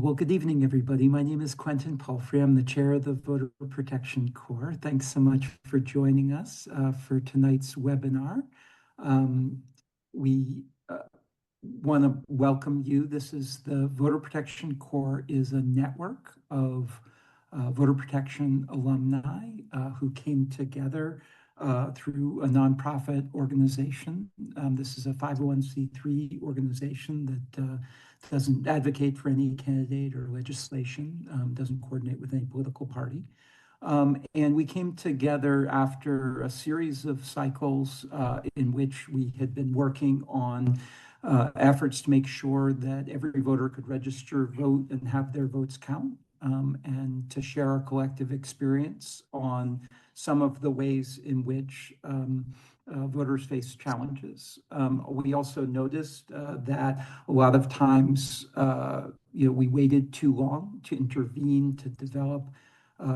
Well, good evening, everybody. My name is Quentin Palfrey. I'm the chair of the Voter Protection Corps. Thanks so much for joining us for tonight's webinar. We want to welcome you. This is the Voter Protection Corps is a network of voter protection alumni who came together through a nonprofit organization. This is a 501c3 organization that doesn't advocate for any candidate or legislation, doesn't coordinate with any political party. And we came together after a series of cycles in which we had been working on efforts to make sure that every voter could register, vote, and have their votes count. And to share our collective experience on some of the ways in which voters face challenges. We also noticed that a lot of times, we waited too long to intervene, to develop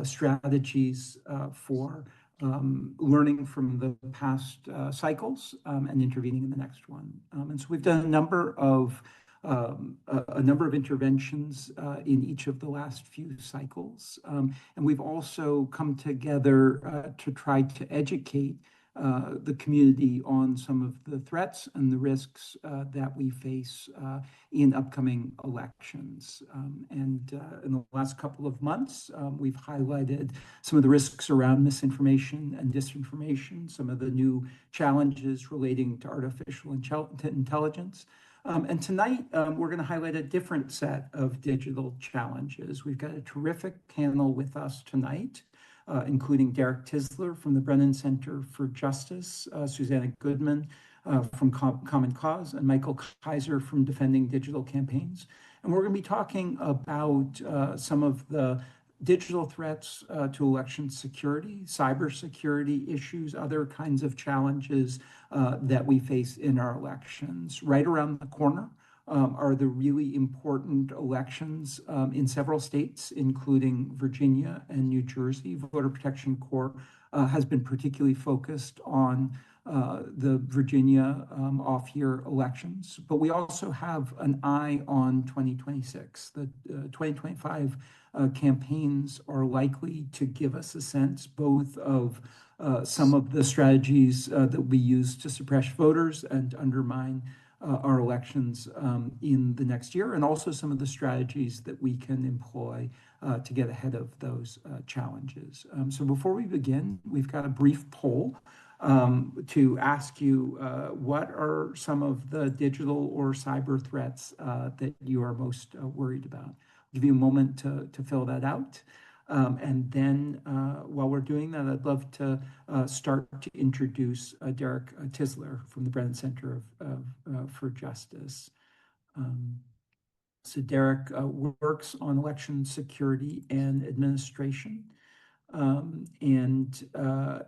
strategies for learning from the past cycles and intervening in the next one. And so we've done a number of interventions in each of the last few cycles. And we've also come together to try to educate the community on some of the threats and the risks that we face in upcoming elections. And in the last couple of months, we've highlighted some of the risks around misinformation and disinformation, some of the new challenges relating to artificial intelligence. And tonight, we're going to highlight a different set of digital challenges. We've got a terrific panel with us tonight, including Derek Tisler from the Brennan Center for Justice, Susannah Goodman from Common Cause, and Michael Kaiser from Defending Digital Campaigns. And we're going to be talking about some of the digital threats to election security, cybersecurity issues, other kinds of challenges that we face in our elections. Right around the corner are the really important elections in several states, including Virginia and New Jersey. Voter Protection Corps has been particularly focused on the Virginia off-year elections, but we also have an eye on 2026. The 2025 campaigns are likely to give us a sense both of some of the strategies that we use to suppress voters and undermine our elections in the next year, and also some of the strategies that we can employ to get ahead of those challenges. So before we begin, we've got a brief poll to ask you what are some of the digital or cyber threats that you are most worried about. I'll give you a moment to fill that out. And then while we're doing that, I'd love to start to introduce Derek Tisler from the Brennan Center for Justice. So Derek works on election security and administration and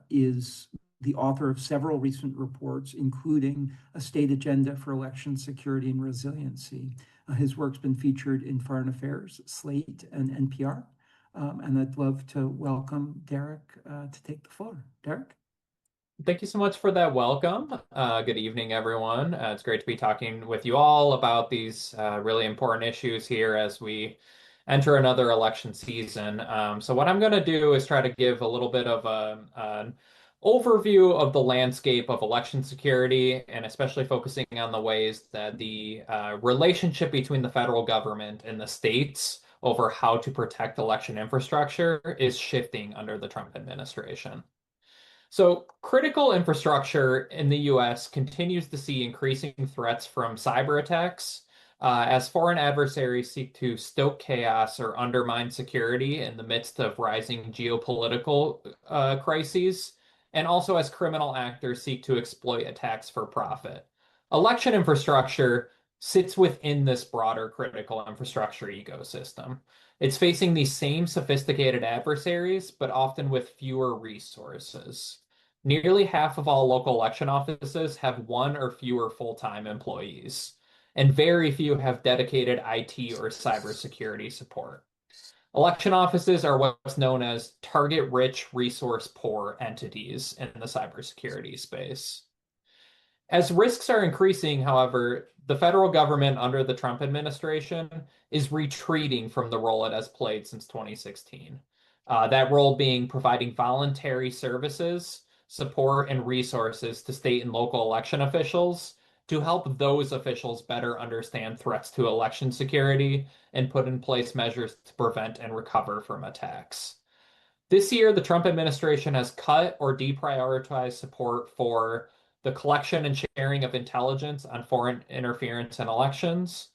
is the author of several recent reports, including a state agenda for election security and resiliency. His work's been featured in Foreign Affairs, Slate, and NPR. And I'd love to welcome Derek to take the floor. Derek? Thank you so much for that welcome. Good evening, everyone. It's great to be talking with you all about these really important issues here as we enter another election season. So what I'm going to do is try to give a little bit of an overview of the landscape of election security, and especially focusing on the ways that the relationship between the federal government and the states over how to protect election infrastructure is shifting under the Trump administration. So critical infrastructure in the US continues to see increasing threats from cyber attacks as foreign adversaries seek to stoke chaos or undermine security in the midst of rising geopolitical crises, and also as criminal actors seek to exploit attacks for profit. Election infrastructure sits within this broader critical infrastructure ecosystem. It's facing these same sophisticated adversaries, but often with fewer resources. Nearly half of all local election offices have one or fewer full-time employees, and very few have dedicated IT or cybersecurity support. Election offices are what's known as target-rich, resource-poor entities in the cybersecurity space. As risks are increasing, however, the federal government under the Trump administration is retreating from the role it has played since 2016. That role being providing voluntary services, support, and resources to state and local election officials to help those officials better understand threats to election security and put in place measures to prevent and recover from attacks. This year, the Trump administration has cut or deprioritized support for the collection and sharing of intelligence on foreign interference in elections,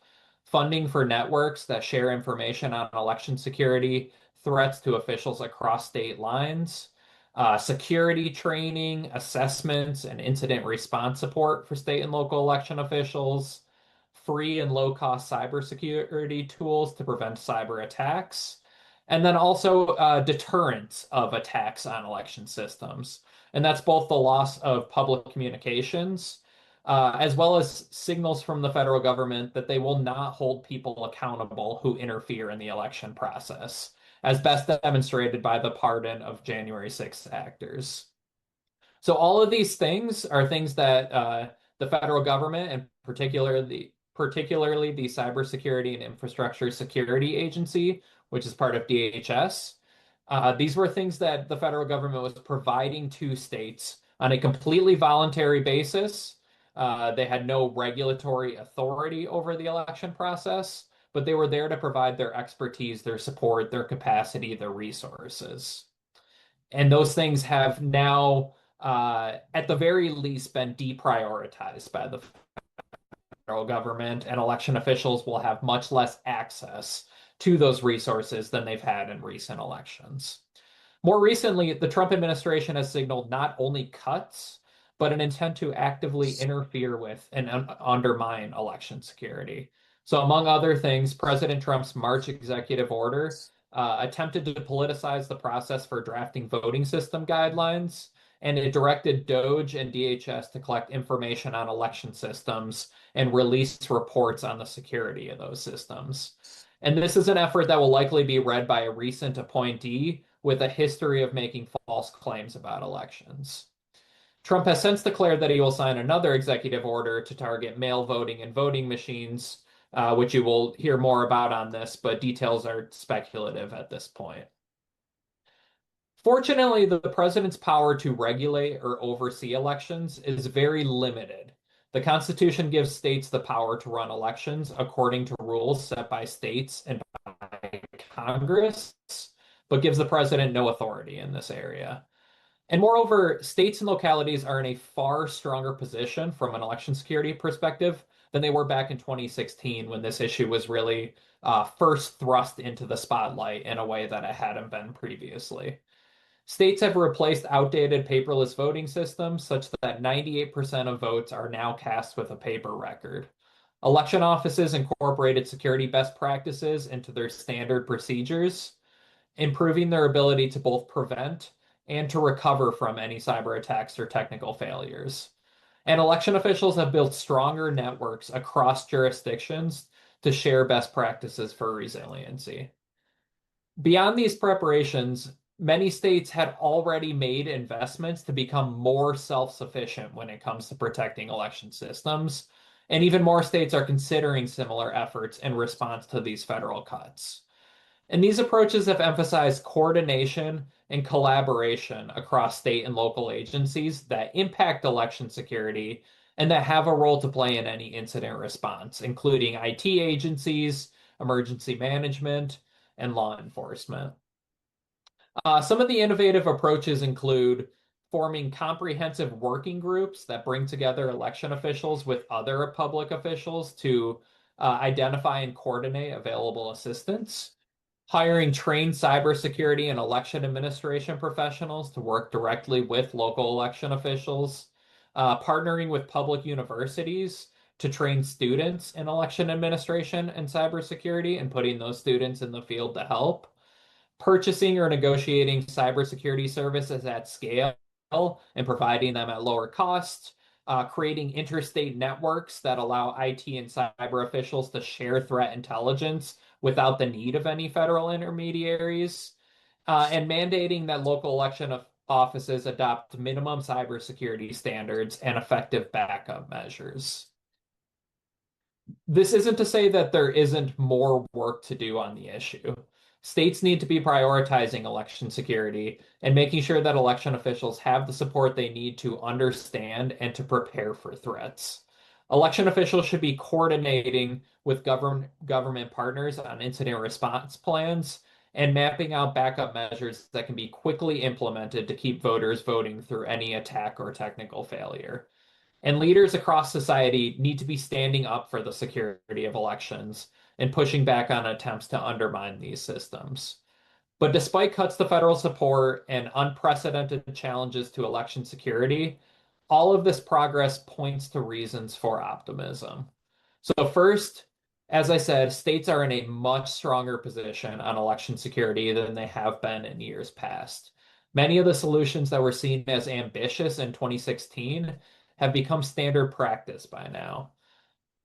funding for networks that share information on election security, threats to officials across state lines, security training, assessments, and incident response support for state and local election officials, free and low-cost cybersecurity tools to prevent cyber attacks, and then also deterrence of attacks on election systems. And that's both the loss of public communications, as well as signals from the federal government that they will not hold people accountable who interfere in the election process, as best demonstrated by the pardon of January 6th actors. So all of these things are things that the federal government, and particularly the Cybersecurity and Infrastructure Security Agency, which is part of DHS, these were things that the federal government was providing to states on a completely voluntary basis. They had no regulatory authority over the election process, but they were there to provide their expertise, their support, their capacity, their resources. And those things have now, at the very least, been deprioritized by the federal government, and election officials will have much less access to those resources than they've had in recent elections. More recently, the Trump administration has signaled not only cuts, but an intent to actively interfere with and undermine election security. So, among other things, President Trump's March executive order attempted to politicize the process for drafting voting system guidelines, and it directed DOJ and DHS to collect information on election systems and release reports on the security of those systems. And this is an effort that will likely be read by a recent appointee with a history of making false claims about elections. Trump has since declared that he will sign another executive order to target mail voting and voting machines, which you will hear more about on this, but details are speculative at this point. Fortunately, the president's power to regulate or oversee elections is very limited. The Constitution gives states the power to run elections according to rules set by states and by Congress, but gives the president no authority in this area. And moreover, states and localities are in a far stronger position from an election security perspective than they were back in 2016 when this issue was really first thrust into the spotlight in a way that it hadn't been previously. States have replaced outdated paperless voting systems such that 98% of votes are now cast with a paper record. Election offices incorporated security best practices into their standard procedures, improving their ability to both prevent and to recover from any cyber attacks or technical failures. And election officials have built stronger networks across jurisdictions to share best practices for resiliency. Beyond these preparations, many states had already made investments to become more self-sufficient when it comes to protecting election systems, and even more states are considering similar efforts in response to these federal cuts. And these approaches have emphasized coordination and collaboration across state and local agencies that impact election security and that have a role to play in any incident response, including IT agencies, emergency management, and law enforcement. Some of the innovative approaches include forming comprehensive working groups that bring together election officials with other public officials to identify and coordinate available assistance, hiring trained cybersecurity and election administration professionals to work directly with local election officials, partnering with public universities to train students in election administration and cybersecurity and putting those students in the field to help, purchasing or negotiating cybersecurity services at scale and providing them at lower cost, creating interstate networks that allow IT and cyber officials to share threat intelligence without the need of any federal intermediaries, and mandating that local election offices adopt minimum cybersecurity standards and effective backup measures. This isn't to say that there isn't more work to do on the issue. States need to be prioritizing election security and making sure that election officials have the support they need to understand and to prepare for threats. Election officials should be coordinating with government partners on incident response plans and mapping out backup measures that can be quickly implemented to keep voters voting through any attack or technical failure. And leaders across society need to be standing up for the security of elections and pushing back on attempts to undermine these systems. But despite cuts to federal support and unprecedented challenges to election security, all of this progress points to reasons for optimism. So, first, as I said, states are in a much stronger position on election security than they have been in years past. Many of the solutions that were seen as ambitious in 2016 have become standard practice by now.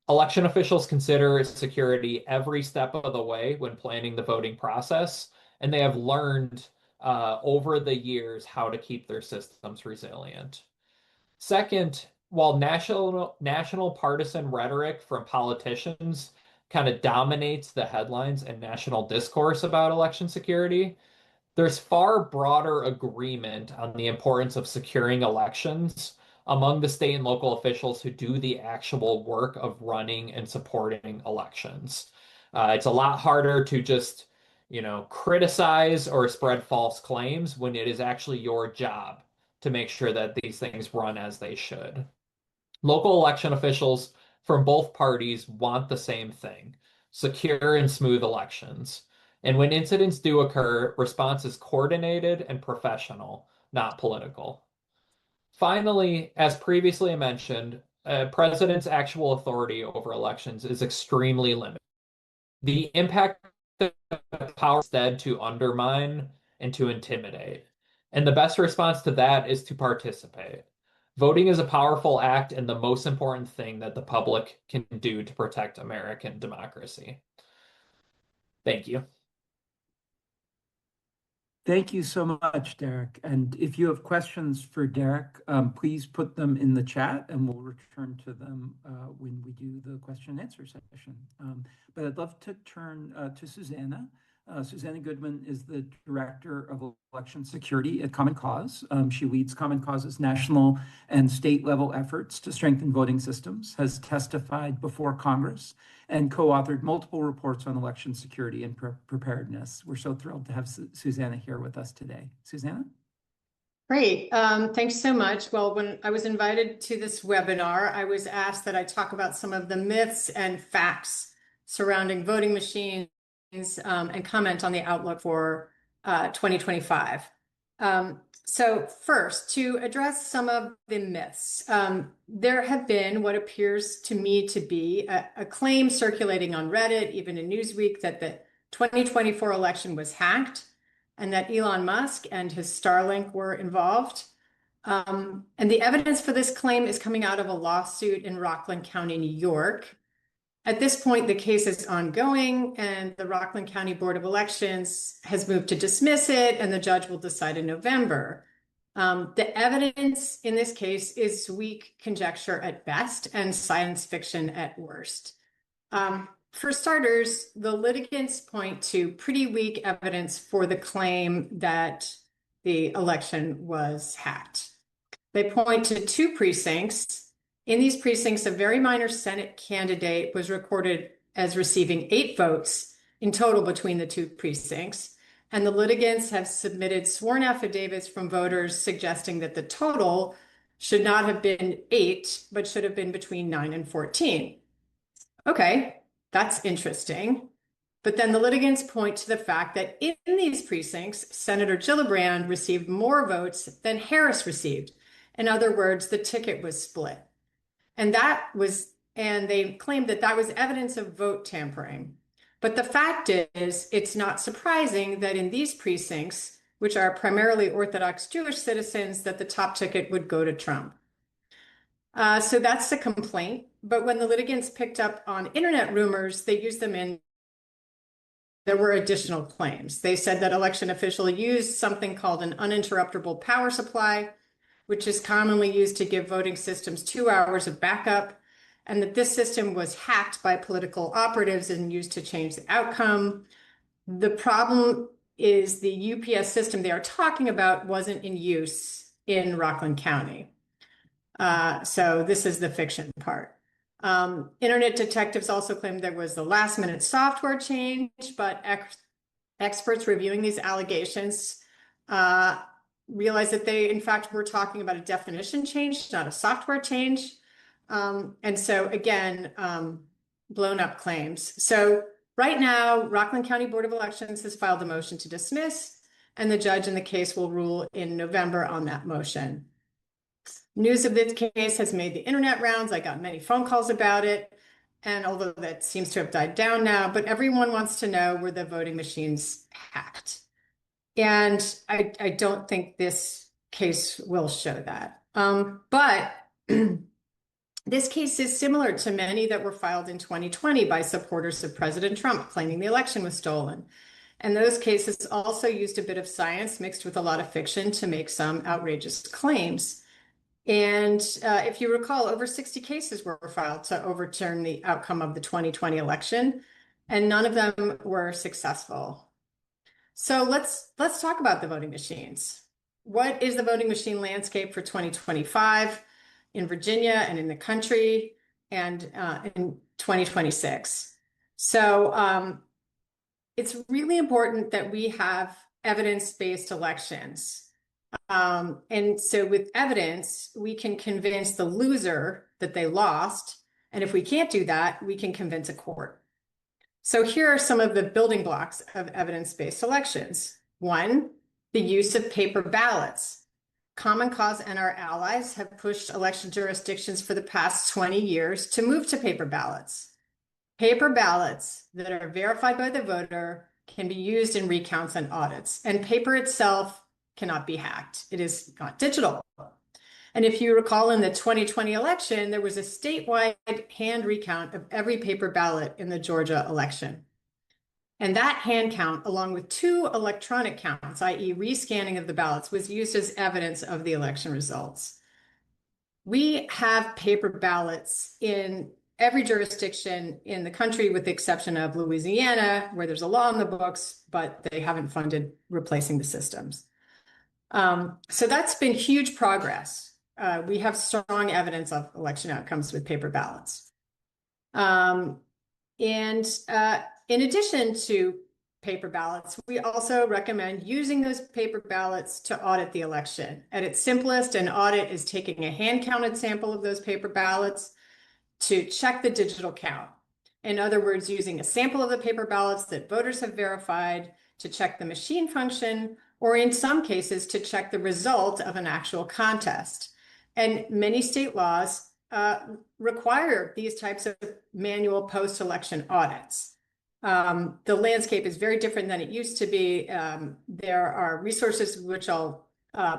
Election officials consider security every step of the way when planning the voting process, and they have learned over the years how to keep their systems resilient. Second, while national partisan rhetoric from politicians kind of dominates the headlines and national discourse about election security, there's far broader agreement on the importance of securing elections among the state and local officials who do the actual work of running and supporting elections. It's a lot harder to just, criticize or spread false claims when it is actually your job to make sure that these things run as they should. Local election officials from both parties want the same thing: secure and smooth elections. And when incidents do occur, response is coordinated and professional, not political. Finally, as previously mentioned, a president's actual authority over elections is extremely limited. The impact of power is instead to undermine and to intimidate. And the best response to that is to participate. Voting is a powerful act and the most important thing that the public can do to protect American democracy. Thank you. Thank you so much, Derek. And if you have questions for Derek, please put them in the chat and we'll return to them when we do the question and answer session. But I'd love to turn to Susannah. Susannah Goodman is the Director of Election Security at Common Cause. She leads Common Cause's national and state level efforts to strengthen voting systems, has testified before Congress, and co-authored multiple reports on election security and preparedness. We're so thrilled to have Susannah here with us today. Susannah? Great. Thanks so much. Well, when I was invited to this webinar, I was asked that I talk about some of the myths and facts surrounding voting machines and comment on the outlook for 2025. So first, to address some of the myths, there have been what appears to me to be a claim circulating on Reddit, even in Newsweek, that the 2024 election was hacked and that Elon Musk and his Starlink were involved. And the evidence for this claim is coming out of a lawsuit in Rockland County, New York. At this point, the case is ongoing, and the Rockland County Board of Elections has moved to dismiss it, and the judge will decide in November. The evidence in this case is weak conjecture at best and science fiction at worst. For starters, the litigants point to pretty weak evidence for the claim that the election was hacked. They point to two precincts. In these precincts, a very minor Senate candidate was recorded as receiving 8 votes in total between the two precincts. And the litigants have submitted sworn affidavits from voters suggesting that the total should not have been 8, but should have been between 9 and 14. Okay, that's interesting. But then the litigants point to the fact that in these precincts, Senator Gillibrand received more votes than Harris received. In other words, the ticket was split. And they claimed that that was evidence of vote tampering. But the fact is, it's not surprising that in these precincts, which are primarily Orthodox Jewish citizens, that the top ticket would go to Trump. So that's the complaint. But when the litigants picked up on internet rumors, they used them in there were additional claims. They said that election officials used something called an uninterruptible power supply, which is commonly used to give voting systems 2 hours of backup, and that this system was hacked by political operatives and used to change the outcome. The problem is the UPS system they are talking about wasn't in use in Rockland County. So this is the fiction part. Internet detectives also claimed there was the last minute software change, but experts reviewing these allegations realized that they, in fact, were talking about a definition change, not a software change. And so again, blown up claims. So right now, Rockland County Board of Elections has filed a motion to dismiss, and the judge in the case will rule in November on that motion. News of this case has made the internet rounds. I got many phone calls about it. And although that seems to have died down now, but everyone wants to know were the voting machines hacked. And I don't think this case will show that. But this case is similar to many that were filed in 2020 by supporters of President Trump claiming the election was stolen. And those cases also used a bit of science mixed with a lot of fiction to make some outrageous claims. And if you recall, over 60 cases were filed to overturn the outcome of the 2020 election, and none of them were successful. So let's talk about the voting machines. What is the voting machine landscape for 2025 in Virginia and in the country and in 2026? So it's really important that we have evidence-based elections. And so with evidence, we can convince the loser that they lost. And if we can't do that, we can convince a court. So here are some of the building blocks of evidence-based elections. One, the use of paper ballots. Common Cause and our allies have pushed election jurisdictions for the past 20 years to move to paper ballots. Paper ballots that are verified by the voter can be used in recounts and audits, and paper itself cannot be hacked. It is not digital. And if you recall, in the 2020 election, there was a statewide hand recount of every paper ballot in the Georgia election. And that hand count, along with 2 electronic counts, i.e. rescanning of the ballots, was used as evidence of the election results. We have paper ballots in every jurisdiction in the country, with the exception of Louisiana, where there's a law in the books, but they haven't funded replacing the systems. So that's been huge progress. We have strong evidence of election outcomes with paper ballots. And in addition to paper ballots, we also recommend using those paper ballots to audit the election. At its simplest, an audit is taking a hand-counted sample of those paper ballots to check the digital count. In other words, using a sample of the paper ballots that voters have verified to check the machine function, or in some cases, to check the result of an actual contest. And many state laws require these types of manual post-election audits. The landscape is very different than it used to be. There are resources which I'll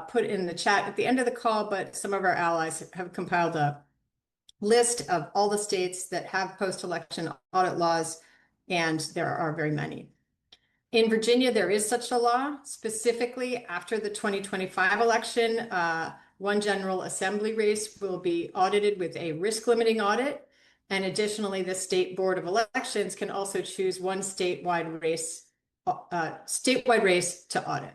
put in the chat at the end of the call, but some of our allies have compiled a list of all the states that have post-election audit laws, and there are very many. In Virginia, there is such a law. Specifically, after the 2025 election, one general assembly race will be audited with a risk limiting audit. And additionally, the State Board of Elections can also choose one statewide race to audit.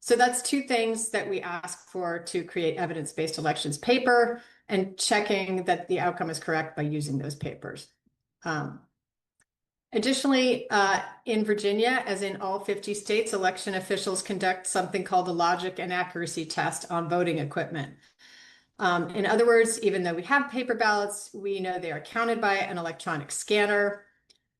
So that's 2 things that we ask for to create evidence-based elections: paper and checking that the outcome is correct by using those papers. Additionally, in Virginia, as in all 50 states, election officials conduct something called the logic and accuracy test on voting equipment. In other words, even though we have paper ballots, we know they are counted by an electronic scanner.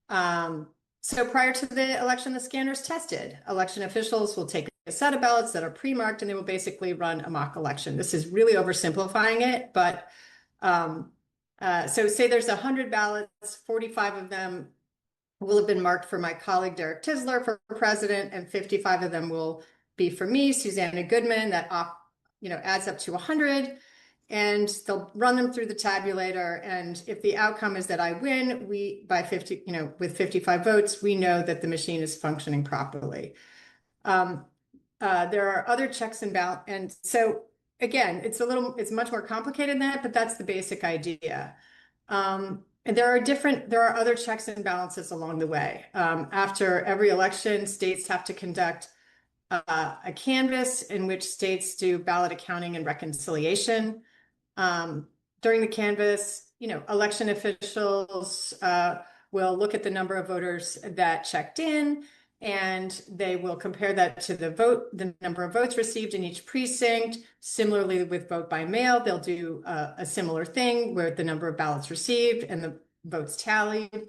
So prior to the election, the scanner's tested. Election officials will take a set of ballots that are pre-marked, and they will basically run a mock election. This is really oversimplifying it, but so say there's 100 ballots, 45 of them will have been marked for my colleague Derek Tisler for president, and 55 of them will be for me, Susannah Goodman. That adds up to 100. and they'll run them through the tabulator. And if the outcome is that I win, by 50, with 55 votes, we know that the machine is functioning properly. There are other checks and balances. And so again, it's much more complicated than that, but that's the basic idea. And there are other checks and balances along the way. After every election, states have to conduct a canvass in which states do ballot accounting and reconciliation. During the canvass, election officials will look at the number of voters that checked in, and they will compare that to the number of votes received in each precinct. Similarly, with vote by mail, they'll do a similar thing where the number of ballots received and the votes tallied.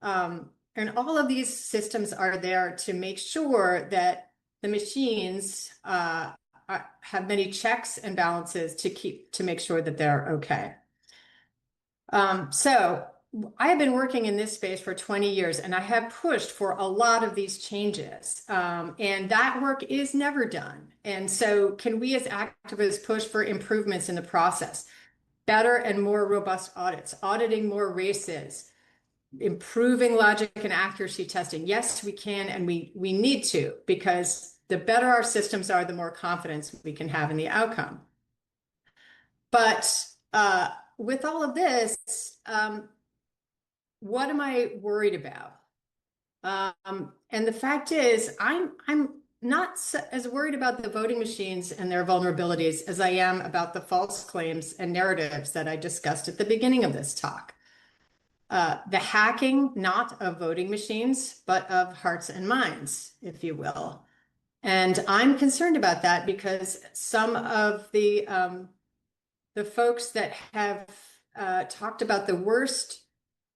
And all of these systems are there to make sure that the machines have many checks and balances to make sure that they're okay. So I have been working in this space for 20 years, and I have pushed for a lot of these changes. And that work is never done. And so can we as activists push for improvements in the process? Better and more robust audits, auditing more races, improving logic and accuracy testing. Yes, we can, and we need to, because the better our systems are, the more confidence we can have in the outcome. But with all of this, what am I worried about? And the fact is, I'm not as worried about the voting machines and their vulnerabilities as I am about the false claims and narratives that I discussed at the beginning of this talk. The hacking, not of voting machines, but of hearts and minds, if you will. And I'm concerned about that because some of the folks that have talked about the worst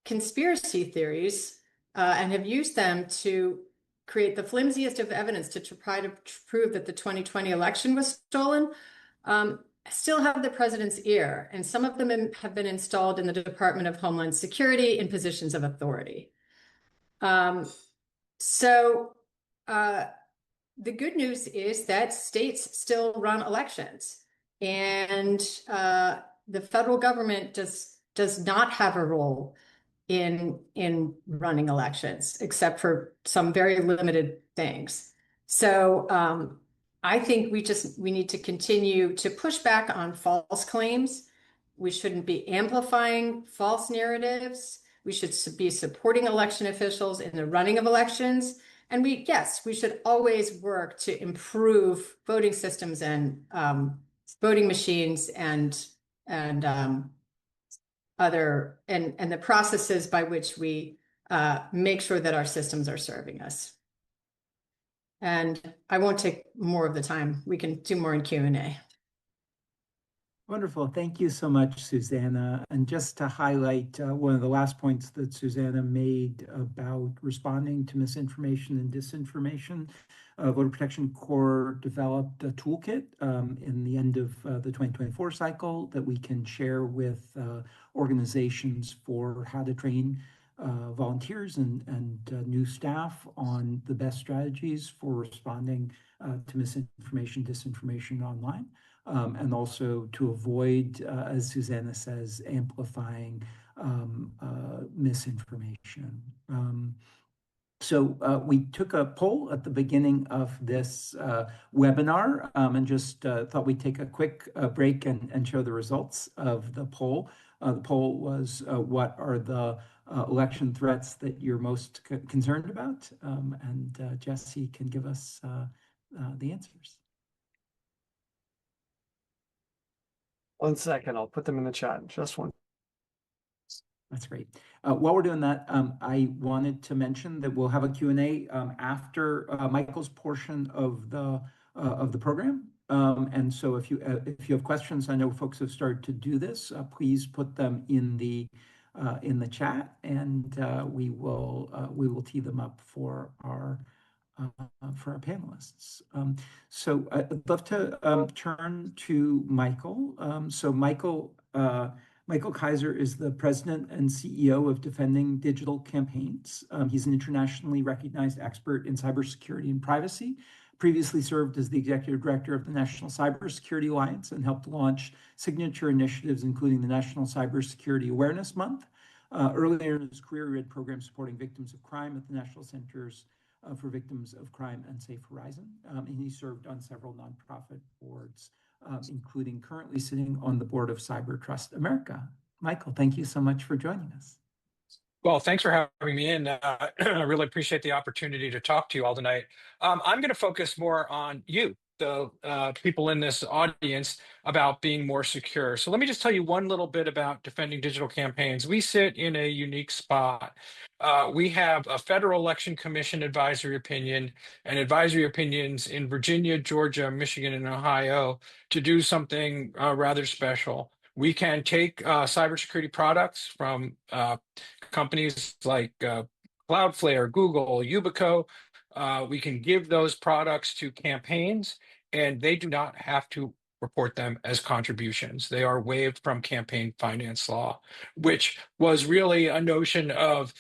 conspiracy theories and have used them to create the flimsiest of evidence to try to prove that the 2020 election was stolen, still have the president's ear. And some of them have been installed in the Department of Homeland Security in positions of authority. The good news is that states still run elections, and the federal government does not have a role in running elections, except for some very limited things. So I think we need to continue to push back on false claims. We shouldn't be amplifying false narratives. We should be supporting election officials in the running of elections. And we should always work to improve voting systems and voting machines and the processes by which we make sure that our systems are serving us. And I won't take more of the time. We can do more in Q&A. Wonderful. Thank you so much, Susannah. And just to highlight one of the last points that Susannah made about responding to misinformation and disinformation, Voter Protection Corps developed a toolkit in the end of the 2024 cycle that we can share with organizations for how to train volunteers and new staff on the best strategies for responding to misinformation, disinformation online. And also to avoid, as Susannah says, amplifying misinformation. So we took a poll at the beginning of this webinar and just thought we'd take a quick break and show the results of the poll. The poll was, what are the election threats that you're most concerned about? And Jesse can give us the answers. 1 second, I'll put them in the chat. Just one. That's great. While we're doing that, I wanted to mention that we'll have a Q&A after Michael's portion of the program. And so if you have questions, I know folks have started to do this. Please put them in the chat, and we will tee them up for our panelists. So I'd love to turn to Michael. So Michael Kaiser is the president and CEO of Defending Digital Campaigns. He's an internationally recognized expert in cybersecurity and privacy, previously served as the executive director of the National Cybersecurity Alliance and helped launch signature initiatives, including the National Cybersecurity Awareness Month. Earlier in his career, he led programs supporting victims of crime at the National Centers for Victims of Crime and Safe Horizon. And he served on several nonprofit boards, including currently sitting on the board of Cyber Trust America. Michael, thank you so much for joining us. Well, thanks for having me in. I really appreciate the opportunity to talk to you all tonight. I'm going to focus more on you, the people in this audience, about being more secure. So let me just tell you one little bit about defending digital campaigns. We sit in a unique spot. We have a Federal Election Commission advisory opinion and advisory opinions in Virginia, Georgia, Michigan, and Ohio to do something rather special. We can take cybersecurity products from companies like Cloudflare, Google, Yubico. We can give those products to campaigns, and they do not have to report them as contributions. They are waived from campaign finance law, which was really a notion of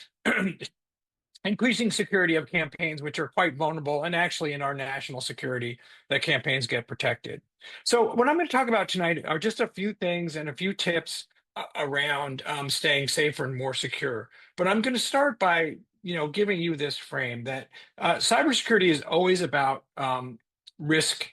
increasing security of campaigns, which are quite vulnerable, and actually in our national security, that campaigns get protected. So what I'm going to talk about tonight are just a few things and a few tips around staying safer and more secure. But I'm going to start by, giving you this frame that cybersecurity is always about risk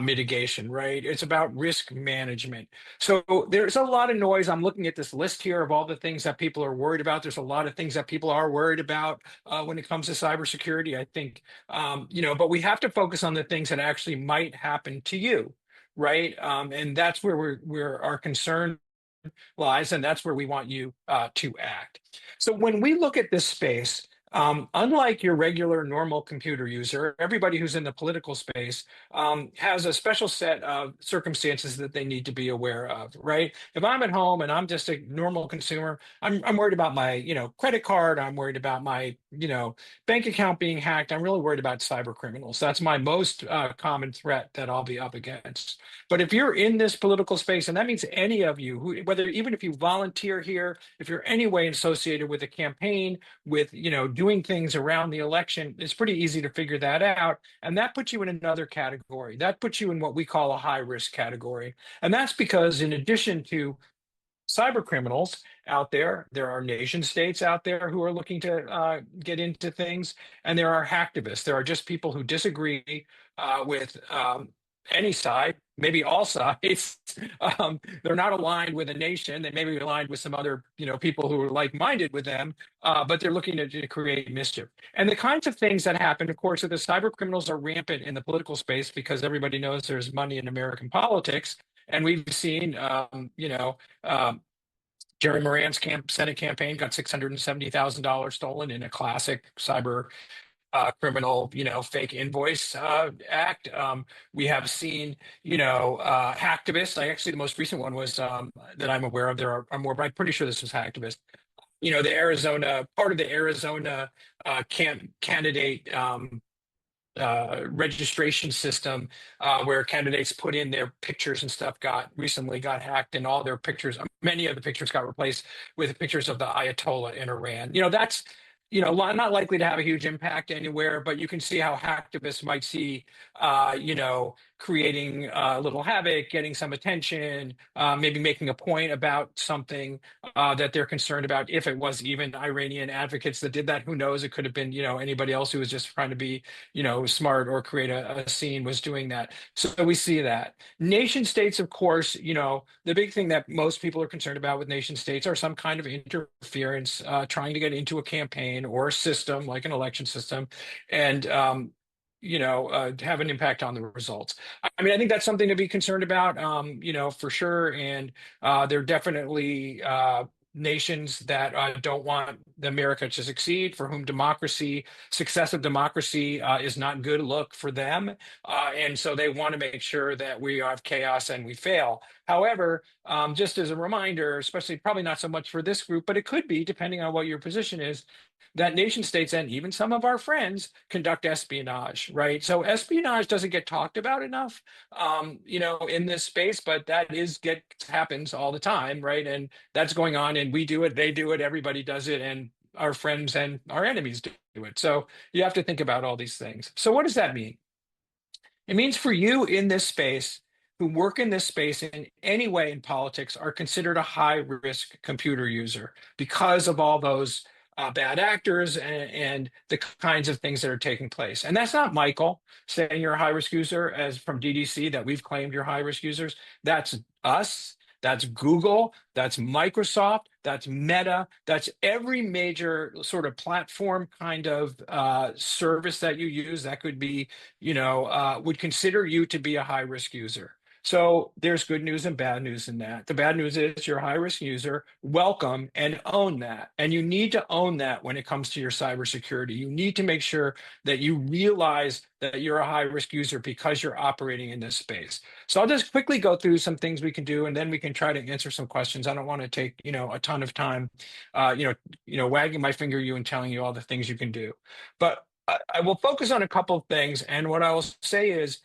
mitigation, right? It's about risk management. So there's a lot of noise. I'm looking at this list here of all the things that people are worried about. There's a lot of things that people are worried about when it comes to cybersecurity, I think, but we have to focus on the things that actually might happen to you, right? And that's where our concern lies, and that's where we want you to act. So when we look at this space, unlike your regular normal computer user, everybody who's in the political space has a special set of circumstances that they need to be aware of, right? If I'm at home and I'm just a normal consumer, I'm worried about my, credit card. I'm worried about my, bank account being hacked. I'm really worried about cyber criminals. That's my most common threat that I'll be up against. But if you're in this political space, and that means any of you, whether even if you volunteer here, if you're any way associated with a campaign, with doing things around the election, it's pretty easy to figure that out. And that puts you in another category. That puts you in what we call a high risk category. And that's because in addition to cyber criminals out there are nation states out there who are looking to get into things, and there are hacktivists. There are just people who disagree with any side, maybe all sides. They're not aligned with a nation. They may be aligned with some other, people who are like-minded with them, but they're looking to create mischief. And the kinds of things that happen, of course, are the cyber criminals are rampant in the political space because everybody knows there's money in American politics. And we've seen, Jerry Moran's Senate campaign got $670,000 stolen in a classic cyber criminal, fake invoice act. We have seen, hacktivists. The most recent one was that I'm aware of. There are more, but I'm pretty sure this was hacktivist. Part of the Arizona candidate registration system where candidates put in their pictures and stuff recently got hacked, and all their pictures, many of the pictures got replaced with pictures of the Ayatollah in Iran. That's not likely to have a huge impact anywhere, but you can see how hacktivists might see, creating a little havoc, getting some attention, maybe making a point about something that they're concerned about. If it was even Iranian advocates that did that, who knows? It could have been, anybody else who was just trying to be, smart or create a scene was doing that. So we see that. Nation states, of course, the big thing that most people are concerned about with nation states are some kind of interference, trying to get into a campaign or a system like an election system, and have an impact on the results. I think that's something to be concerned about, for sure. And there are definitely nations that don't want America to succeed, for whom success of democracy is not good look for them. And so they want to make sure that we have chaos and we fail. However, just as a reminder, especially probably not so much for this group, but it could be, depending on what your position is, that nation states and even some of our friends conduct espionage, right? So espionage doesn't get talked about enough, in this space, but that happens all the time, right? And that's going on, and we do it, they do it, everybody does it, and our friends and our enemies do it. So you have to think about all these things. So what does that mean? It means for you in this space, who work in this space in any way in politics, are considered a high risk computer user because of all those bad actors and the kinds of things that are taking place. And that's not Michael saying you're a high risk user as from DDC that we've claimed you're high risk users. That's us. That's Google, that's Microsoft, that's Meta, that's every major sort of platform kind of service that you use that could be, would consider you to be a high risk user. So there's good news and bad news in that. The bad news is you're a high risk user. Welcome and own that. And you need to own that when it comes to your cybersecurity. You need to make sure that you realize that you're a high risk user because you're operating in this space. So I'll just quickly go through some things we can do, and then we can try to answer some questions. I don't want to take, a ton of time, wagging my finger at you and telling you all the things you can do. But I will focus on a couple of things. And what I will say is,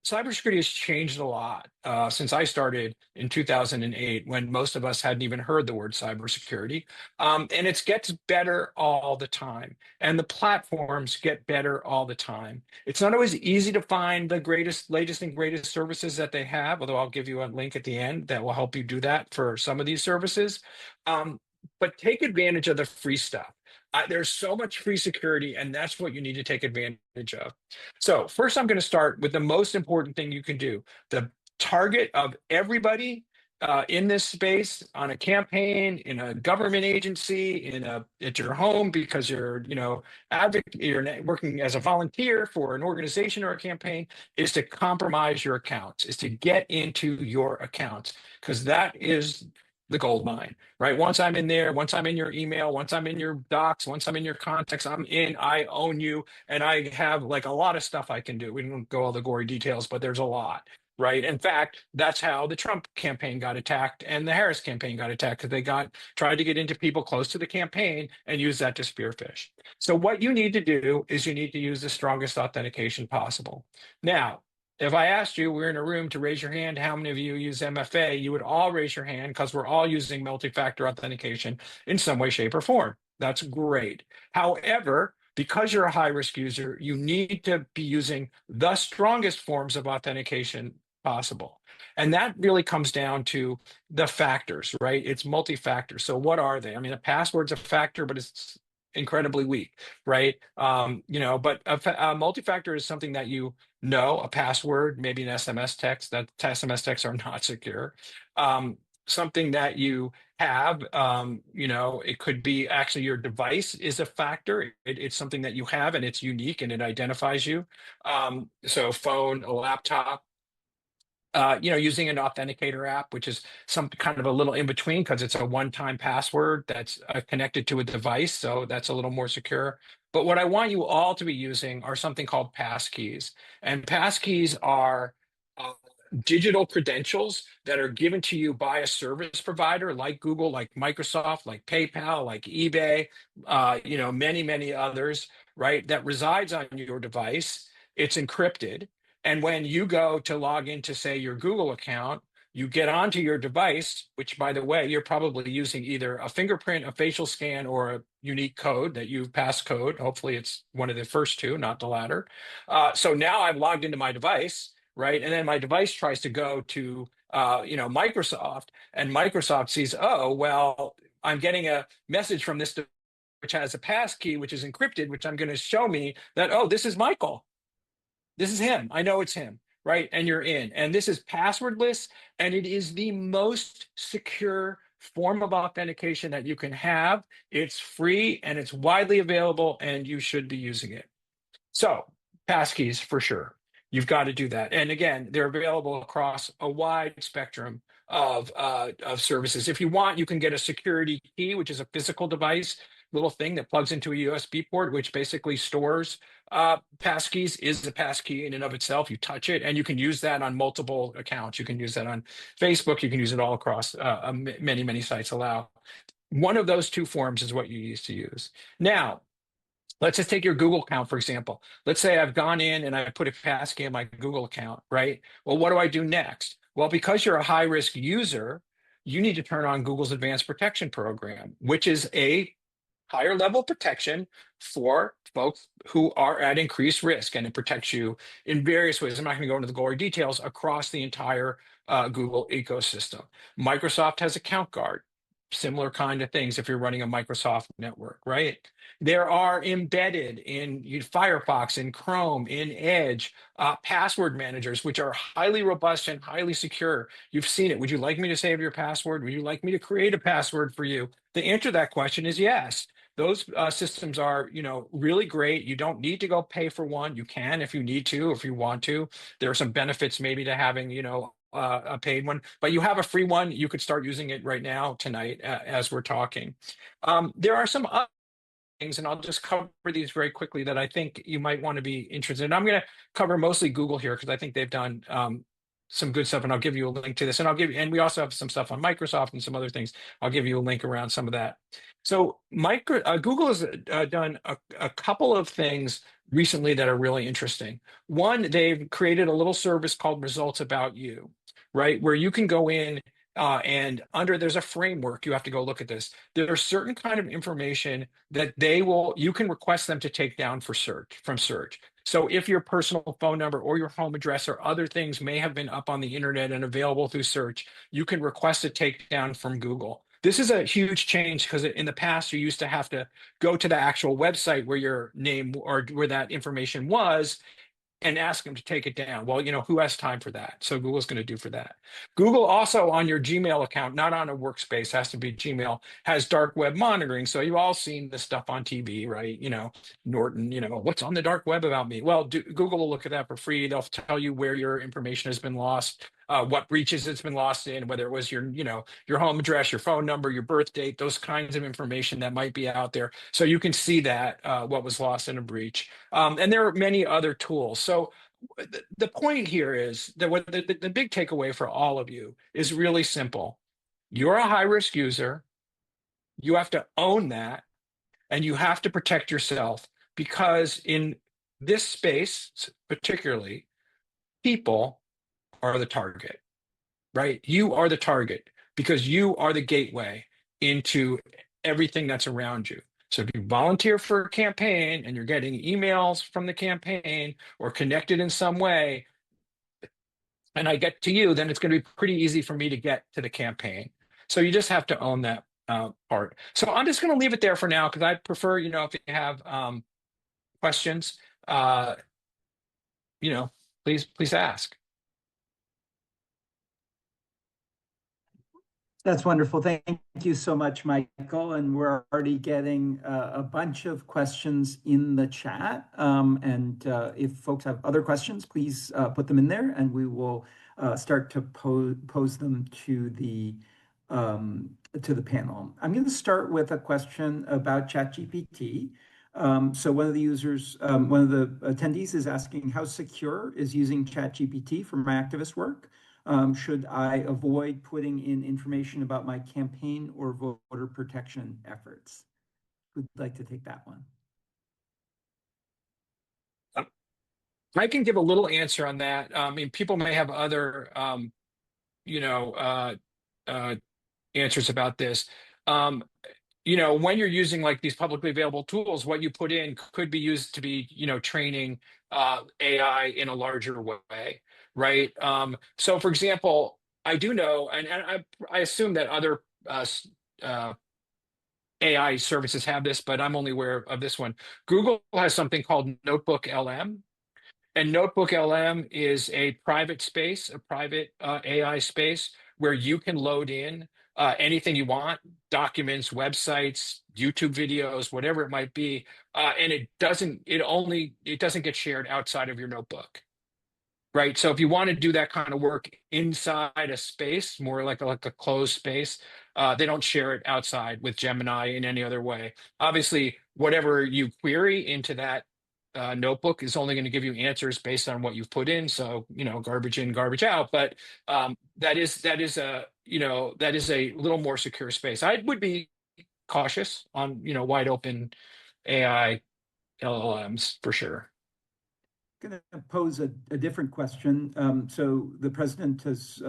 cybersecurity has changed a lot since I started in 2008, when most of us hadn't even heard the word cybersecurity. And it gets better all the time. And the platforms get better all the time. It's not always easy to find the latest and greatest services that they have, although I'll give you a link at the end that will help you do that for some of these services. But take advantage of the free stuff. There's so much free security, and that's what you need to take advantage of. So first, I'm going to start with the most important thing you can do. The target of everybody in this space, on a campaign, in a government agency, at your home, because you're working as a volunteer for an organization or a campaign, is to compromise your accounts, is to get into your accounts, because that is the gold mine, right? Once I'm in there, once I'm in your email, once I'm in your docs, once I'm in your contacts, I own you, and I have like a lot of stuff I can do. We don't go all the gory details, but there's a lot, right? In fact, that's how the Trump campaign got attacked and the Harris campaign got attacked, because they tried to get into people close to the campaign and use that to spearfish. So what you need to do is you need to use the strongest authentication possible. Now, if I asked you, we're in a room, to raise your hand, how many of you use MFA, you would all raise your hand, because we're all using multi-factor authentication in some way, shape, or form. That's great. However, because you're a high-risk user, you need to be using the strongest forms of authentication possible. And that really comes down to the factors, right? It's multi-factor. So what are they? I mean, a password's a factor, but it's incredibly weak, right? But a multi-factor is something that a password, maybe an SMS text. That SMS texts are not secure. Something that you have, it could be actually your device is a factor. It's something that you have, and it's unique, and it identifies you. So phone, a laptop, using an authenticator app, which is some kind of a little in between, because it's a one-time password that's connected to a device. So that's a little more secure. But what I want you all to be using are something called passkeys. And passkeys are digital credentials that are given to you by a service provider like Google, like Microsoft, like PayPal, like eBay, many, many others, right? That resides on your device. It's encrypted. And when you go to log into, say, your Google account, you get onto your device, which, by the way, you're probably using either a fingerprint, a facial scan, or a unique code that you've passcode. Hopefully it's one of the first two, not the latter. So now I've logged into my device, right? And then my device tries to go to, Microsoft, and Microsoft sees, oh, well, I'm getting a message from this which has a passkey, which is encrypted, which I'm going to show me that, oh, this is Michael. This is him. I know it's him, right? And you're in. And this is passwordless, and it is the most secure form of authentication that you can have. It's free, and it's widely available, and you should be using it. So passkeys, for sure. You've got to do that. And again, they're available across a wide spectrum of services. If you want, you can get a security key, which is a physical device, little thing that plugs into a USB port, which basically stores passkeys, is a passkey in and of itself. You touch it, and you can use that on multiple accounts. You can use that on Facebook. You can use it all across many, many sites allow. One of those two forms is what you used to use. Now, let's just take your Google account, for example. Let's say I've gone in and I put a passkey in my Google account, right? Well, what do I do next? Well, because you're a high-risk user, you need to turn on Google's Advanced Protection Program, which is a higher level protection for folks who are at increased risk, and it protects you in various ways. I'm not going to go into the gory details across the entire Google ecosystem. Microsoft has Account Guard, similar kind of things if you're running a Microsoft network, right? There are embedded in Firefox, in Chrome, in Edge, password managers, which are highly robust and highly secure. You've seen it. Would you like me to save your password? Would you like me to create a password for you? The answer to that question is yes. Those systems are, really great. You don't need to go pay for one. You can if you need to, if you want to. There are some benefits maybe to having, a paid one, but you have a free one. You could start using it right now, tonight, as we're talking. There are some other things, and I'll just cover these very quickly that I think you might want to be interested in. I'm going to cover mostly Google here because I think they've done some good stuff, and I'll give you a link to this, and we also have some stuff on Microsoft and some other things. I'll give you a link around some of that. So Google has done a couple of things recently that are really interesting. One, they've created a little service called Results About You, right? Where you can go in and there's a framework. You have to go look at this. There are certain kind of information that you can request them to take down from search. So if your personal phone number or your home address or other things may have been up on the internet and available through search, you can request a takedown from Google. This is a huge change because in the past, you used to have to go to the actual website where your name or where that information was and ask them to take it down. Well, who has time for that? So Google's going to do for that. Google also on your Gmail account, not on a workspace, has to be Gmail, has dark web monitoring. So you've all seen this stuff on TV, right? Norton, what's on the dark web about me? Well, Google will look at that for free. They'll tell you where your information has been lost, what breaches it's been lost in, whether it was your home address, your phone number, your birth date, those kinds of information that might be out there. So you can see that what was lost in a breach. And there are many other tools. So the point here is that the big takeaway for all of you is really simple. You're a high-risk user. You have to own that, and you have to protect yourself because in this space, particularly, people are the target, right? You are the target because you are the gateway into everything that's around you. So if you volunteer for a campaign and you're getting emails from the campaign or connected in some way, and I get to you, then it's going to be pretty easy for me to get to the campaign. So you just have to own that part. So I'm just going to leave it there for now because I prefer, if you have questions, please ask. That's wonderful. Thank you so much, Michael. And we're already getting a bunch of questions in the chat. If folks have other questions, please put them in there and we will start to pose them to the panel. I'm going to start with a question about ChatGPT. So one of the attendees is asking, how secure is using ChatGPT for my activist work? Should I avoid putting in information about my campaign or voter protection efforts? Who'd like to take that one? I can give a little answer on that. People may have other, answers about this. When you're using like these publicly available tools, what you put in could be used to be, training AI in a larger way, right? So, for example, I do know, and I assume that other AI services have this, but I'm only aware of this one. Google has something called Notebook LM. And Notebook LM is a private space, a private AI space where you can load in anything you want, documents, websites, YouTube videos, whatever it might be, and it doesn't get shared outside of your notebook, right? So if you want to do that kind of work inside a space, more like a closed space, they don't share it outside with Gemini in any other way. Obviously, whatever you query into that notebook is only going to give you answers based on what you've put in. So, garbage in, garbage out. But that is a little more secure space. I would be cautious on, wide open AI LLMs for sure. I'm going to pose a different question. So the president has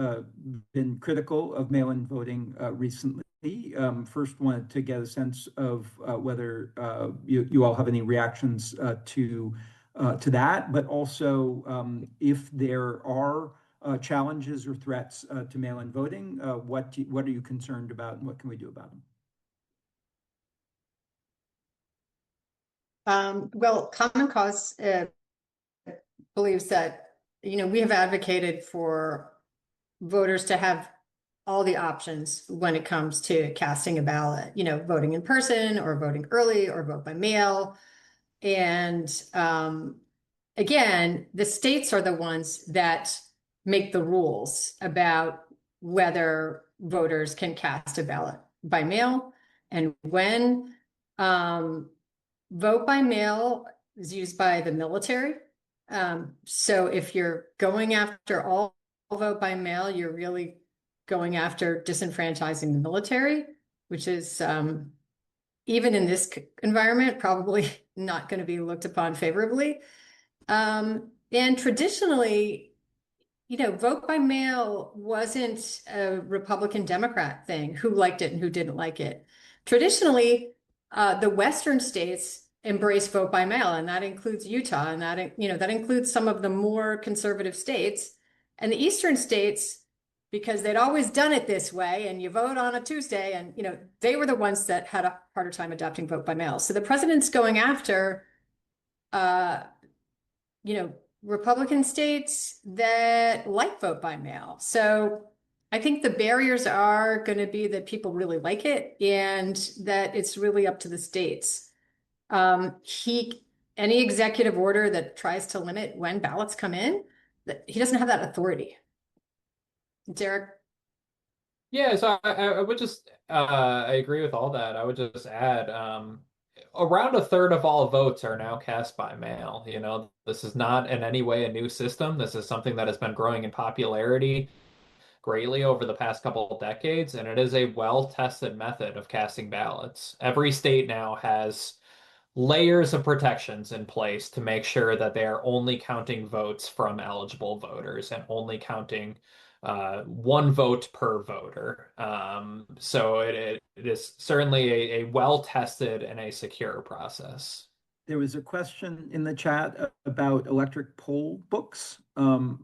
been critical of mail-in voting recently. First, wanted to get a sense of whether you all have any reactions to that, but also if there are challenges or threats to mail-in voting, what are you concerned about, and what can we do about them? Well, Common Cause believes that, we have advocated for voters to have all the options when it comes to casting a ballot, voting in person or voting early or vote by mail. And again, the states are the ones that make the rules about whether voters can cast a ballot by mail and when. Vote by mail is used by the military. So if you're going after all vote by mail, you're really going after disenfranchising the military, which is even in this environment, probably not going to be looked upon favorably. And traditionally, vote by mail wasn't a Republican Democrat thing, who liked it and who didn't like it. Traditionally, the Western states embrace vote by mail, and that includes Utah, and that includes some of the more conservative states. And the Eastern states, because they'd always done it this way, and you vote on a Tuesday, and they were the ones that had a harder time adopting vote by mail. So the president's going after, Republican states that like vote by mail. So I think the barriers are going to be that people really like it, and that it's really up to the states. Any executive order that tries to limit when ballots come in, he doesn't have that authority. Derek? Yeah, so I would just I agree with all that. I would just add around a third of all votes are now cast by mail. This is not in any way a new system. This is something that has been growing in popularity greatly over the past couple of decades, and it is a well-tested method of casting ballots. Every state now has layers of protections in place to make sure that they are only counting votes from eligible voters and only counting one vote per voter. So it is certainly a well-tested and a secure process. There was a question in the chat about electric poll books,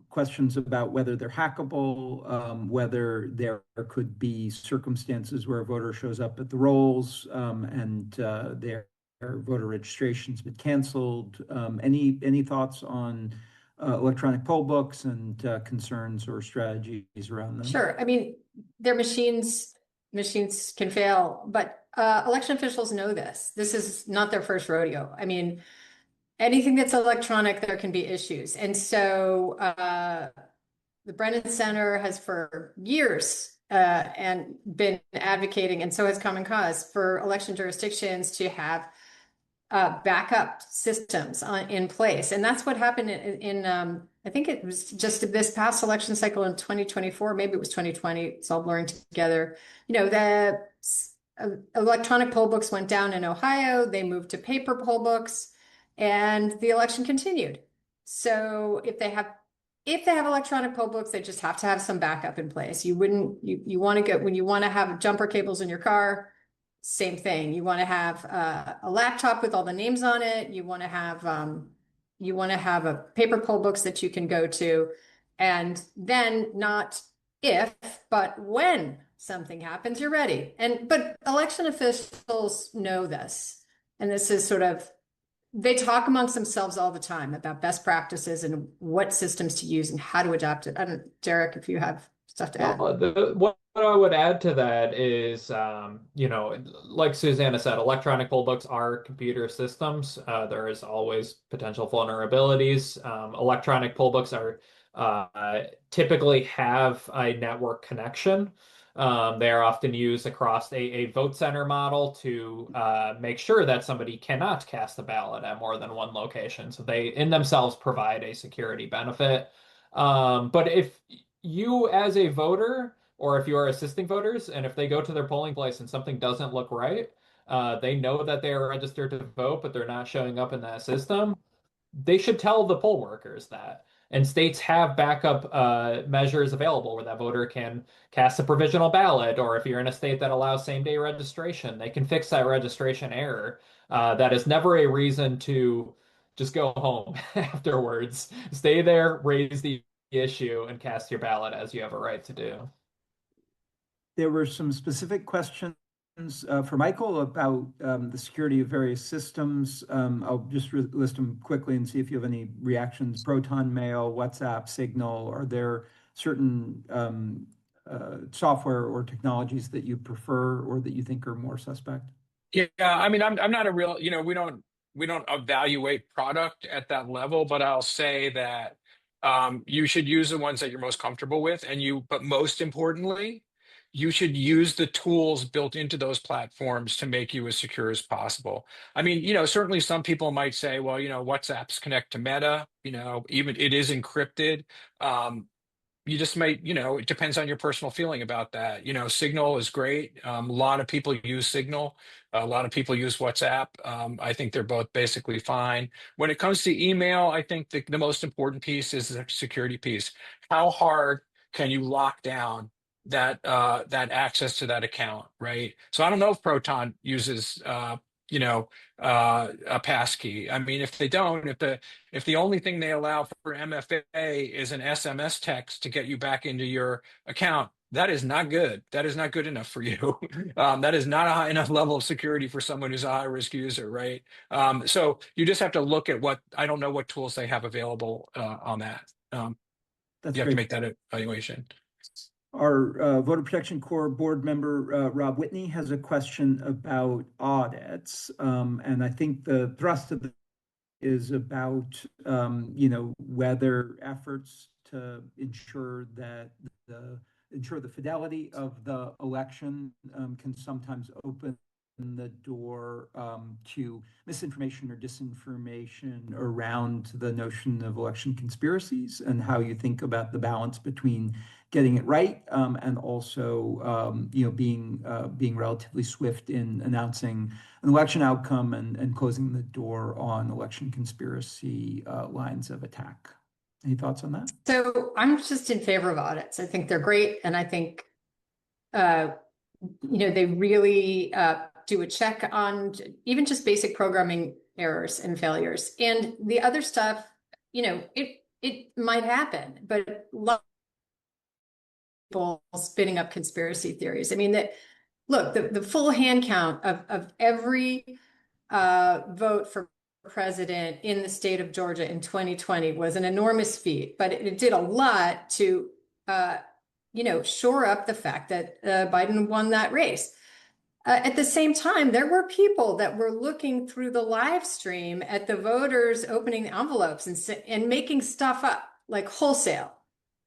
questions about whether they're hackable, whether there could be circumstances where a voter shows up at the rolls and their voter registration's been canceled. Any thoughts on electronic poll books and concerns or strategies around them? Sure. I mean, their machines can fail, but election officials know this. This is not their first rodeo. I mean, anything that's electronic, there can be issues. And so the Brennan Center has for years and been advocating, and so has Common Cause, for election jurisdictions to have backup systems in place. And that's what happened in I think it was just this past election cycle in 2024, maybe it was 2020, it's all blurring together. The electronic poll books went down in Ohio, they moved to paper poll books, and the election continued. So if they have electronic poll books, they just have to have some backup in place. You want to go, when you want to have jumper cables in your car, same thing. You want to have a laptop with all the names on it. You want to have a paper poll books that you can go to, and then not if, but when something happens, you're ready. But election officials know this, and this is they talk amongst themselves all the time about best practices and what systems to use and how to adopt it. Derek, if you have stuff to add. What I would add to that is, like Susannah said, electronic poll books are computer systems. There is always potential vulnerabilities. Electronic poll books are typically have a network connection. They are often used across a vote center model to make sure that somebody cannot cast a ballot at more than one location. So they in themselves provide a security benefit. But if you as a voter, or if you are assisting voters, and if they go to their polling place and something doesn't look right, they know that they are registered to vote, but they're not showing up in that system, they should tell the poll workers that. And states have backup measures available where that voter can cast a provisional ballot, or if you're in a state that allows same-day registration, they can fix that registration error. That is never a reason to just go home afterwards. Stay there, raise the issue, and cast your ballot as you have a right to do. There were some specific questions for Michael about the security of various systems. I'll just list them quickly and see if you have any reactions. Proton Mail, WhatsApp, Signal. Are there certain software or technologies that you prefer or that you think are more suspect? Yeah, I mean, I'm not a real, we don't evaluate product at that level, but I'll say that you should use the ones that you're most comfortable with, but most importantly, you should use the tools built into those platforms to make you as secure as possible. I mean, certainly some people might say, well, WhatsApp's connect to Meta, even it is encrypted. You just might, it depends on your personal feeling about that. Signal is great. A lot of people use Signal. A lot of people use WhatsApp. I think they're both basically fine. When it comes to email, I think the most important piece is the security piece. How hard can you lock down that access to that account, right? So I don't know if Proton uses a passkey. I mean, if they don't, if the only thing they allow for MFA is an SMS text to get you back into your account, that is not good. That is not good enough for you. That is not a high enough level of security for someone who's a high risk user, right? So you just have to look at I don't know what tools they have available on that. That's You have great. to make that evaluation. Our Voter Protection Corps board member, Rob Whitney, has a question about audits. And I think the thrust of it is about, whether efforts to ensure the fidelity of the election can sometimes open the door to misinformation or disinformation around the notion of election conspiracies, and how you think about the balance between getting it right and also being relatively swift in announcing an election outcome and closing the door on election conspiracy lines of attack. Any thoughts on that? So I'm just in favor of audits. I think they're great, and I think they really do a check on even just basic programming errors and failures. And the other stuff, it might happen, but a lot of people spinning up conspiracy theories. I mean, the full hand count of every vote for president in the state of Georgia in 2020 was an enormous feat, but it did a lot to shore up the fact that Biden won that race. At the same time, there were people that were looking through the live stream at the voters opening envelopes and making stuff up like wholesale.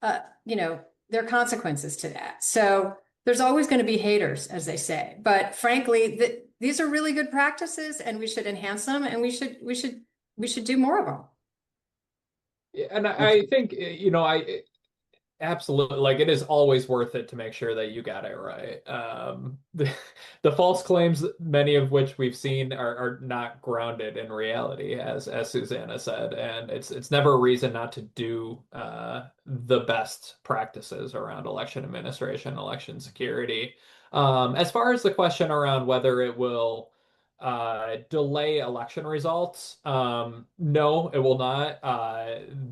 There are consequences to that. So there's always going to be haters, as they say. But frankly, these are really good practices, and we should enhance them, and we should do more of them. And I think, absolutely, like it is always worth it to make sure that you got it right. The false claims, many of which we've seen, are not grounded in reality, as Susannah said, and it's never a reason not to do the best practices around election administration, election security. As far as the question around whether it will delay election results, no, it will not.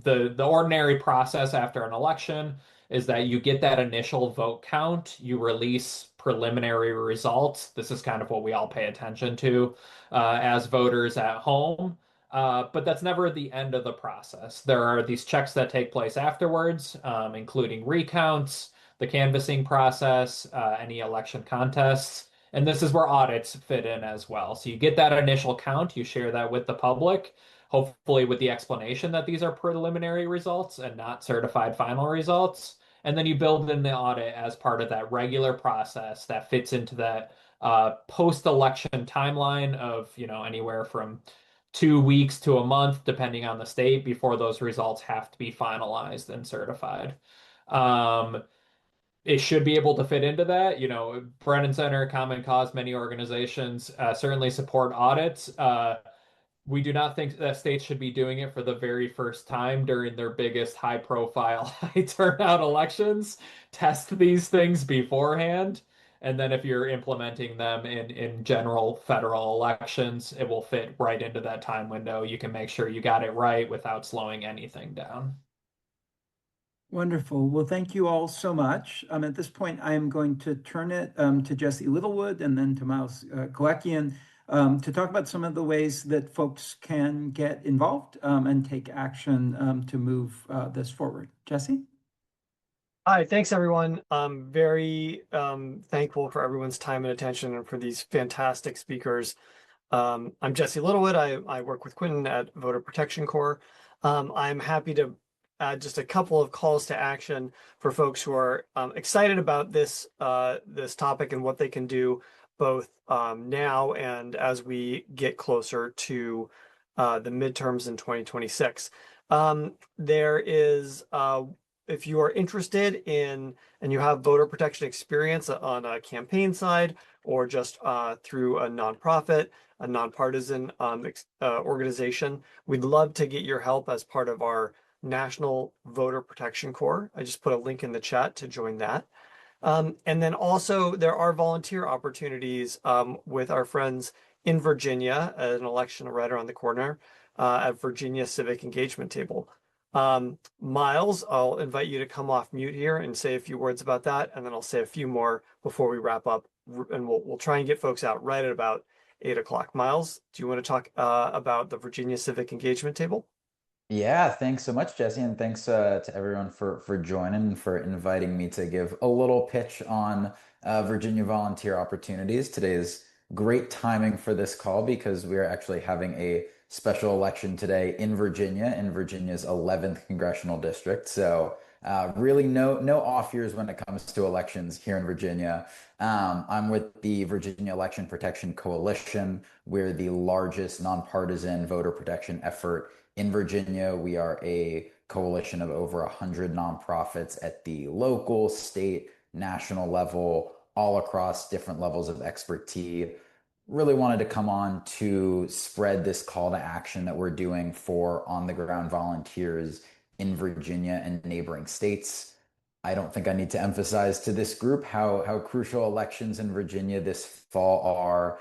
The ordinary process after an election is that you get that initial vote count, you release preliminary results. This is kind of what we all pay attention to as voters at home. But that's never the end of the process. There are these checks that take place afterwards, including recounts, the canvassing process, any election contests. And this is where audits fit in as well. So you get that initial count, you share that with the public, hopefully with the explanation that these are preliminary results and not certified final results. And then you build in the audit as part of that regular process that fits into that post-election timeline of, anywhere from 2 weeks to a month, depending on the state, before those results have to be finalized and certified. It should be able to fit into that. Brennan Center, Common Cause, many organizations certainly support audits. We do not think that states should be doing it for the very first time during their biggest high profile, high turnout elections. Test these things beforehand. And then if you're implementing them in general federal elections, it will fit right into that time window. You can make sure you got it right without slowing anything down. Wonderful. Well, thank you all so much. At this point, I am going to turn it to Jesse Littlewood and then to Miles Kalekian to talk about some of the ways that folks can get involved and take action to move this forward. Jesse? Hi, thanks everyone. I'm very thankful for everyone's time and attention and for these fantastic speakers. I'm Jesse Littlewood. I work with Quentin at Voter Protection Corps. I'm happy to add just a couple of calls to action for folks who are excited about this topic and what they can do both now and as we get closer to the midterms in 2026. There is if you are interested in and you have voter protection experience on a campaign side or just through a nonprofit, a nonpartisan organization, we'd love to get your help as part of our National Voter Protection Corps. I just put a link in the chat to join that. And then also there are volunteer opportunities with our friends in Virginia, an election right around the corner at Virginia Civic Engagement Table. Miles, I'll invite you to come off mute here and say a few words about that, and then I'll say a few more before we wrap up, and we'll try and get folks out right at about 8 o'clock. Miles, do you want to talk about the Virginia Civic Engagement Table? Yeah, thanks so much, Jesse, and thanks to everyone for joining and for inviting me to give a little pitch on Virginia volunteer opportunities. Today is great timing for this call because we are actually having a special election today in Virginia's 11th congressional district. So really no off years when it comes to elections here in Virginia. I'm with the Virginia Election Protection Coalition. We're the largest nonpartisan voter protection effort in Virginia. We are a coalition of over 100 nonprofits at the local, state, national level, all across different levels of expertise. Really wanted to come on to spread this call to action that we're doing for on the ground volunteers in Virginia and neighboring states. I don't think I need to emphasize to this group how crucial elections in Virginia this fall are.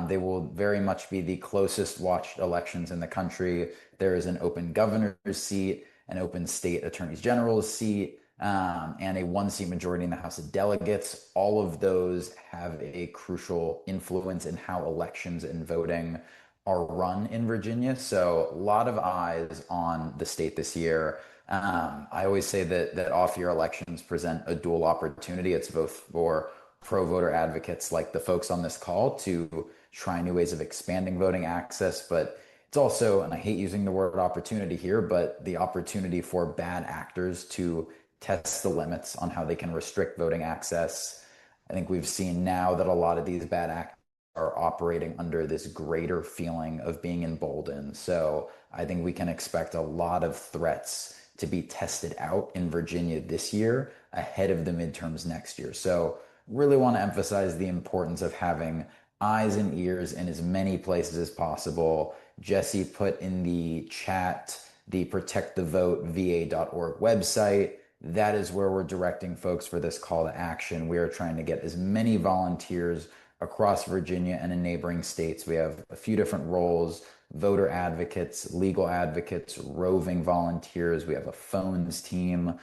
They will very much be the closest watched elections in the country. There is an open governor's seat, an open state attorney general's seat, and a one-seat majority in the House of Delegates. All of those have a crucial influence in how elections and voting are run in Virginia. So a lot of eyes on the state this year. I always say that off-year elections present a dual opportunity. It's both for pro-voter advocates like the folks on this call to try new ways of expanding voting access, but it's also, and I hate using the word opportunity here, but the opportunity for bad actors to test the limits on how they can restrict voting access. I think we've seen now that a lot of these bad actors are operating under this greater feeling of being emboldened. So I think we can expect a lot of threats to be tested out in Virginia this year ahead of the midterms next year. So really want to emphasize the importance of having eyes and ears in as many places as possible. Jesse put in the chat the protectthevoteVA.org website. That is where we're directing folks for this call to action. We are trying to get as many volunteers across Virginia and in neighboring states. We have a few different roles: voter advocates, legal advocates, roving volunteers. We have a phones team.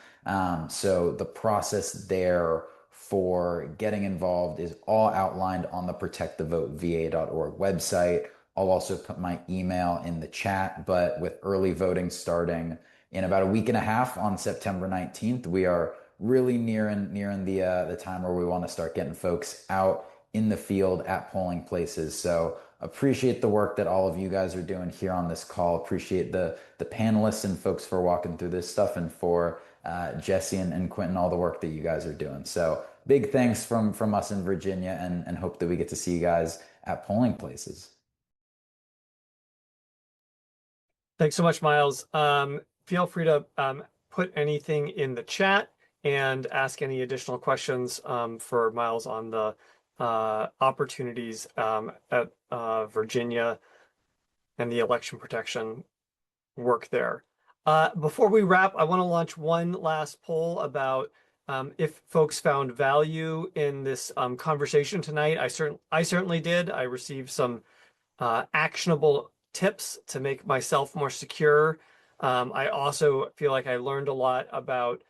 So the process there for getting involved is all outlined on the protectthevoteVA.org website. I'll also put my email in the chat, but with early voting starting in about a week and a half on September 19th, we are really nearing the time where we want to start getting folks out in the field at polling places. So appreciate the work that all of you guys are doing here on this call. Appreciate the panelists and folks for walking through this stuff, and for Jesse and Quentin, all the work that you guys are doing. So big thanks from us in Virginia, and hope that we get to see you guys at polling places. Thanks so much, Miles. Feel free to put anything in the chat and ask any additional questions for Miles on the opportunities at Virginia and the election protection work there. Before we wrap, I want to launch one last poll about if folks found value in this conversation tonight. I certainly did. I received some actionable tips to make myself more secure. I also feel like I learned a lot about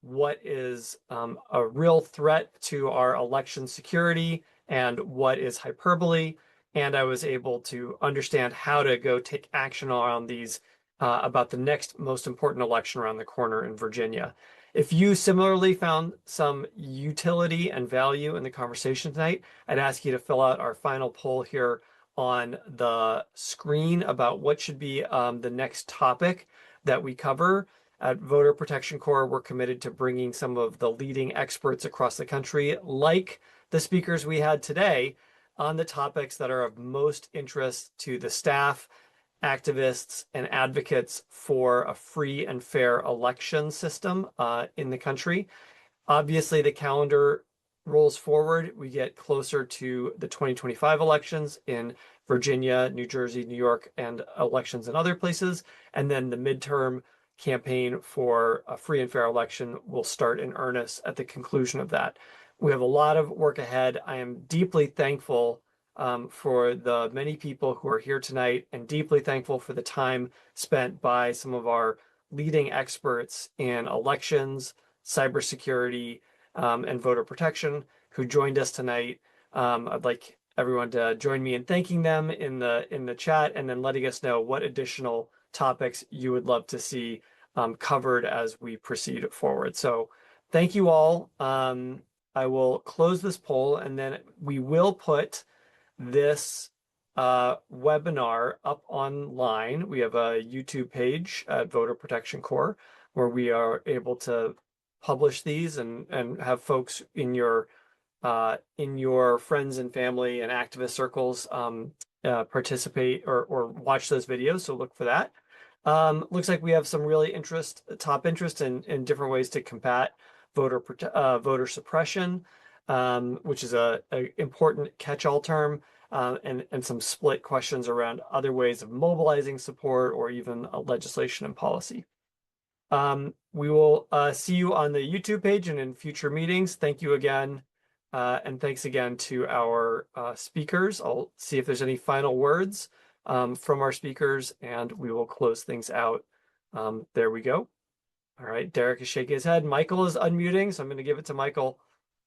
what is a real threat to our election security and what is hyperbole. And I was able to understand how to go take action around these about the next most important election around the corner in Virginia. If you similarly found some utility and value in the conversation tonight, I'd ask you to fill out our final poll here on the screen about what should be the next topic that we cover. At Voter Protection Corps, we're committed to bringing some of the leading experts across the country, like the speakers we had today, on the topics that are of most interest to the staff, activists, and advocates for a free and fair election system in the country. Obviously, the calendar rolls forward. We get closer to the 2025 elections in Virginia, New Jersey, New York, and elections in other places. And then the midterm campaign for a free and fair election will start in earnest at the conclusion of that. We have a lot of work ahead. I am deeply thankful for the many people who are here tonight, and deeply thankful for the time spent by some of our leading experts in elections, cybersecurity, and voter protection who joined us tonight. I'd like everyone to join me in thanking them in the chat, and then letting us know what additional topics you would love to see covered as we proceed forward. So thank you all. I will close this poll, and then we will put this webinar up online. We have a YouTube page at Voter Protection Corps where we are able to publish these and have folks in your friends and family and activist circles participate or watch those videos. So look for that. Looks like we have some really top interest in different ways to combat voter suppression, which is a important catch-all term, and some split questions around other ways of mobilizing support or even legislation and policy. We will see you on the YouTube page and in future meetings. Thank you again. And thanks again to our speakers. I'll see if there's any final words from our speakers, and we will close things out. There we go. All right, Derek is shaking his head. Michael is unmuting, so I'm going to give it to Michael.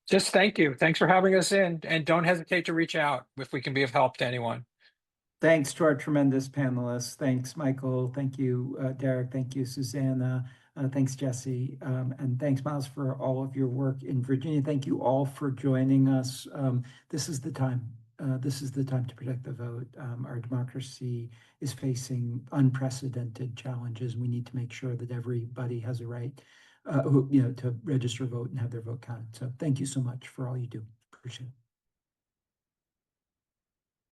Just thank you. Thanks for having us in, and don't hesitate to reach out if we can be of help to anyone. Thanks to our tremendous panelists. Thanks, Michael. Thank you, Derek. Thank you, Susannah. Thanks, Jesse. And thanks, Miles, for all of your work in Virginia. Thank you all for joining us. This is the time. This is the time to protect the vote. Our democracy is facing unprecedented challenges. We need to make sure that everybody has a right to register, vote, and have their vote counted. So thank you so much for all you do. Appreciate it.